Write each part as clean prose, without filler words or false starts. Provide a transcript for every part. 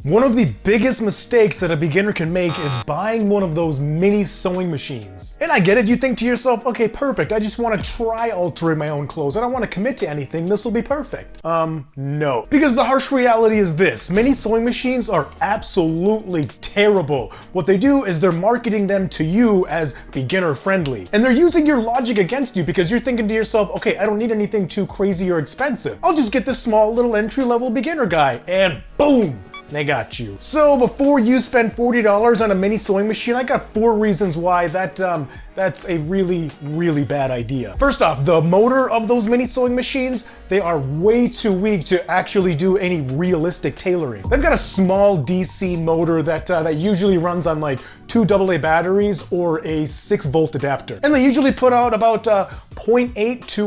One of the biggest mistakes that a beginner can make is buying one of those mini sewing machines. And I get it, you think to yourself, okay, perfect, I just want to try altering my own clothes. I don't want to commit to anything, this will be perfect. No. Because the harsh reality is this, mini sewing machines are absolutely terrible. What they do is they're marketing them to you as beginner friendly. And they're using your logic against you because you're thinking to yourself, okay, I don't need anything too crazy or expensive. I'll just get this small little entry-level beginner guy, and boom! They got you. So before you spend $40 on a mini sewing machine, I got 4 reasons why that's a really, really bad idea. First off, the motor of those mini sewing machines, they are way too weak to actually do any realistic tailoring. They've got a small DC motor that usually runs on like 2 AA batteries or a 6-volt adapter. And they usually put out about 0.8 to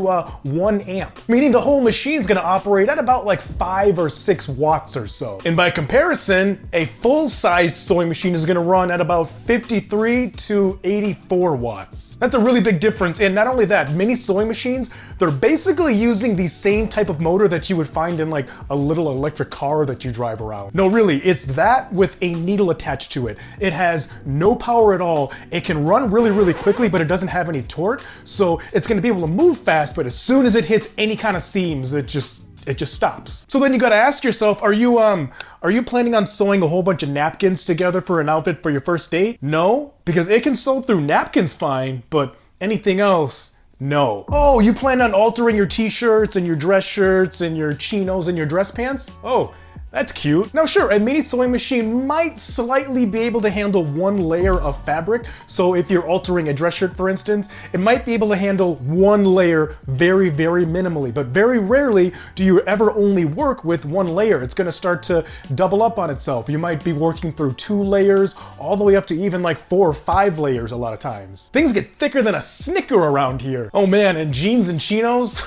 1 amp, meaning the whole machine's gonna operate at about like 5 or 6 watts or so. And by comparison, a full-sized sewing machine is gonna run at about 53 to 84 watts. That's a really big difference. And not only that, mini sewing machines, they're basically using the same type of motor that you would find in like a little electric car that you drive around. No, really, it's that with a needle attached to it. It has no power at all. It can run really, really quickly, but it doesn't have any torque. So it's gonna be able to move fast, but as soon as it hits any kind of seams, it just stops. So then you gotta ask yourself, are you planning on sewing a whole bunch of napkins together for an outfit for your first date? No, because it can sew through napkins fine, but anything else, no. Oh, you plan on altering your t-shirts and your dress shirts and your chinos and your dress pants? Oh, that's cute. Now sure, a mini sewing machine might slightly be able to handle 1 layer of fabric. So if you're altering a dress shirt, for instance, it might be able to handle 1 layer very, very minimally. But very rarely do you ever only work with 1 layer. It's gonna start to double up on itself. You might be working through 2 layers, all the way up to even like 4 or 5 layers a lot of times. Things get thicker than a Snicker around here. Oh man, and jeans and chinos?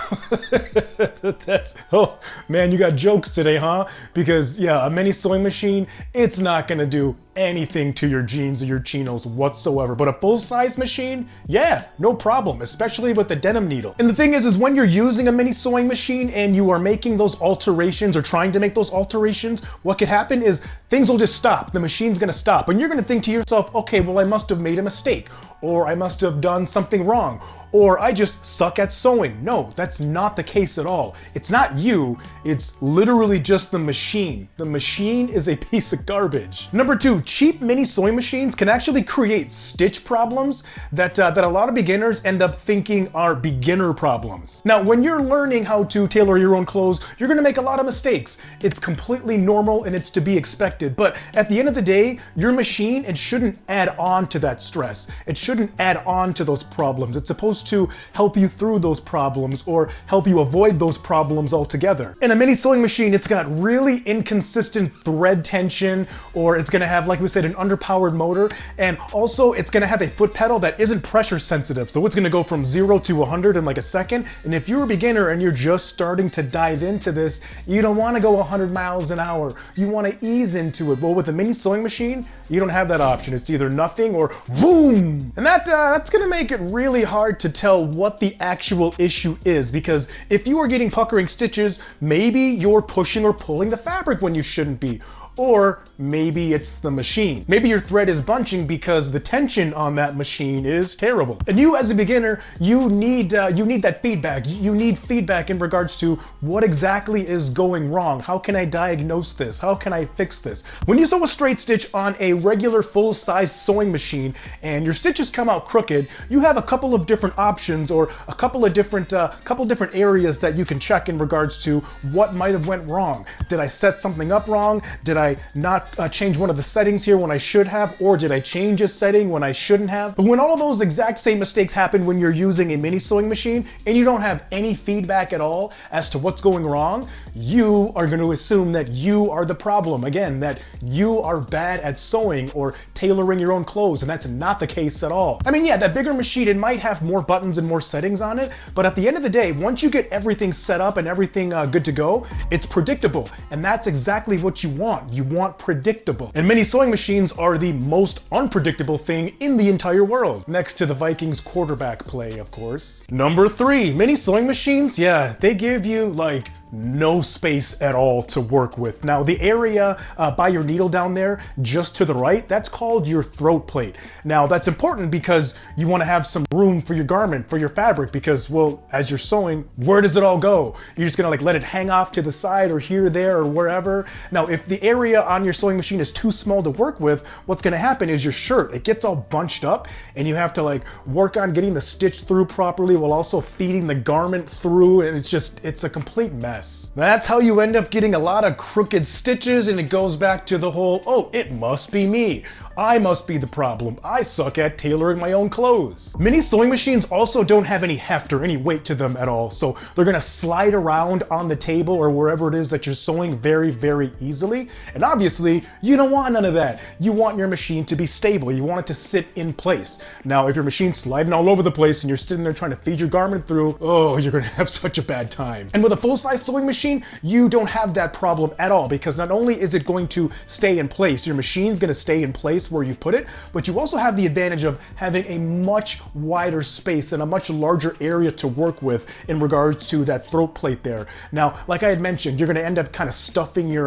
Oh man, you got jokes today, huh? Because yeah, a mini sewing machine, it's not gonna do anything to your jeans or your chinos whatsoever. But a full-size machine, yeah, no problem, especially with the denim needle. And the thing is when you're using a mini sewing machine and you are making those alterations or trying to make those alterations, what could happen is things will just stop. The machine's gonna stop. And you're gonna think to yourself, okay, well, I must have made a mistake, or I must have done something wrong, or I just suck at sewing. No, that's not the case at all. It's not you, it's literally just the machine. The machine is a piece of garbage. Number 2, cheap mini sewing machines can actually create stitch problems that a lot of beginners end up thinking are beginner problems. Now, when you're learning how to tailor your own clothes, you're gonna make a lot of mistakes. It's completely normal and it's to be expected. But at the end of the day, your machine, it shouldn't add on to that stress. It shouldn't add on to those problems. It's supposed to help you through those problems or help you avoid those problems altogether. In a mini sewing machine, it's got really inconsistent thread tension, or it's gonna have, like we said, an underpowered motor, and also it's gonna have a foot pedal that isn't pressure sensitive. So it's gonna go from 0 to 100 in like a second. And if you're a beginner and you're just starting to dive into this, you don't wanna go 100 miles an hour. You wanna ease into it. Well, with a mini sewing machine, you don't have that option. It's either nothing or boom. And that's gonna make it really hard to tell what the actual issue is, because if you are getting puckering stitches, maybe you're pushing or pulling the fabric when you shouldn't be. Or maybe it's the machine. Maybe your thread is bunching because the tension on that machine is terrible. And you, as a beginner, you need that feedback. You need feedback in regards to what exactly is going wrong. How can I diagnose this? How can I fix this? When you sew a straight stitch on a regular full-size sewing machine and your stitches come out crooked, you have a couple of different options, or a couple different areas that you can check in regards to what might have went wrong. Did I set something up wrong? Did I not change one of the settings here when I should have? Or did I change a setting when I shouldn't have? But when all of those exact same mistakes happen when you're using a mini sewing machine and you don't have any feedback at all as to what's going wrong, you are going to assume that you are the problem. Again, that you are bad at sewing or tailoring your own clothes, and that's not the case at all. I mean, yeah, that bigger machine, it might have more buttons and more settings on it, but at the end of the day, once you get everything set up and everything good to go, it's predictable, and that's exactly what you want. You want predictable. And mini sewing machines are the most unpredictable thing in the entire world, next to the Vikings quarterback play, of course. Number 3, mini sewing machines, yeah, they give you like no space at all to work with. Now the area by your needle down there, just to the right, that's called your throat plate. Now that's important because you want to have some room for your garment, for your fabric, because, well, as you're sewing, where does it all go? You're just gonna like let it hang off to the side or here, there, or wherever. Now if the area on your sewing machine is too small to work with, what's gonna happen is your shirt, it gets all bunched up and you have to like work on getting the stitch through properly while also feeding the garment through, and it's a complete mess. That's how you end up getting a lot of crooked stitches, and it goes back to the whole, oh, it must be me. I must be the problem. I suck at tailoring my own clothes. Mini sewing machines also don't have any heft or any weight to them at all, so they're gonna slide around on the table or wherever it is that you're sewing very, very easily. And obviously, you don't want none of that. You want your machine to be stable. You want it to sit in place. Now, if your machine's sliding all over the place and you're sitting there trying to feed your garment through, oh, you're gonna have such a bad time. And with a full-size sewing machine, you don't have that problem at all, because not only is it going to stay in place, your machine's gonna stay in place where you put it, but you also have the advantage of having a much wider space and a much larger area to work with in regards to that throat plate there. Now, like I had mentioned, you're gonna end up kind of stuffing your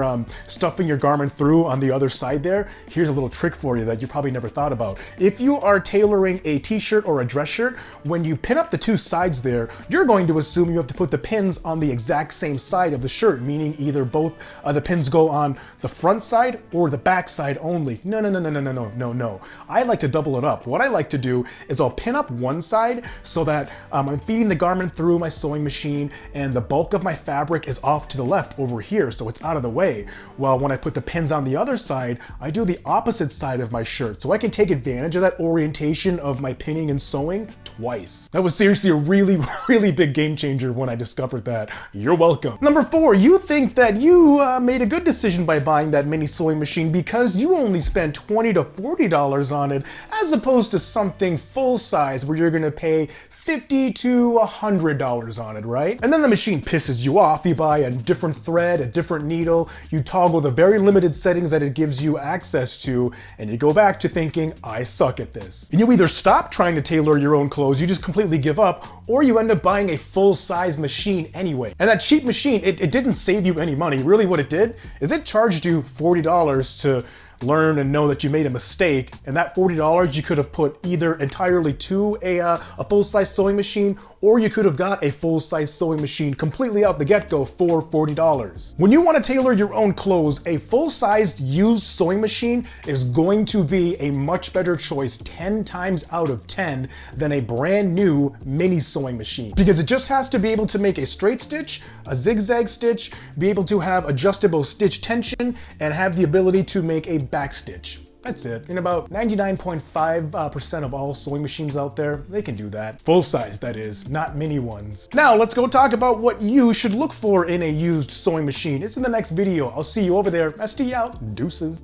garment through on the other side there. Here's a little trick for you that you probably never thought about. If you are tailoring a t-shirt or a dress shirt, when you pin up the two sides there, you're going to assume you have to put the pins on the exact same side of the shirt, meaning either both the pins go on the front side or the back side only. No. I like to double it up. What I like to do is I'll pin up one side so that I'm feeding the garment through my sewing machine and the bulk of my fabric is off to the left over here, so it's out of the way. Well, when I put the pins on the other side, I do the opposite side of my shirt, so I can take advantage of that orientation of my pinning and sewing twice. That was seriously a really, really big game changer when I discovered that. You're welcome. Number 4, you think that you made a good decision by buying that mini sewing machine because you only spent $20 to $40 on it, as opposed to something full size where you're gonna pay $50 to $100 on it, right? And then the machine pisses you off. You buy a different thread, a different needle, you toggle the very limited settings that it gives you access to, and you go back to thinking, I suck at this. And you either stop trying to tailor your own clothes, you just completely give up, or you end up buying a full-size machine anyway. And that cheap machine, it didn't save you any money. Really what it did is it charged you $40 to learn and know that you made a mistake, and that $40 you could have put either entirely to a full-size sewing machine, or you could have got a full-size sewing machine completely out the get-go for $40. When you want to tailor your own clothes, a full-sized used sewing machine is going to be a much better choice 10 times out of 10 than a brand new mini sewing machine, because it just has to be able to make a straight stitch, a zigzag stitch, be able to have adjustable stitch tension, and have the ability to make a back stitch. That's it. And about 99.5% of all sewing machines out there, they can do that. Full size, that is, not mini ones. Now let's go talk about what you should look for in a used sewing machine. It's in the next video. I'll see you over there. SD out. Deuces.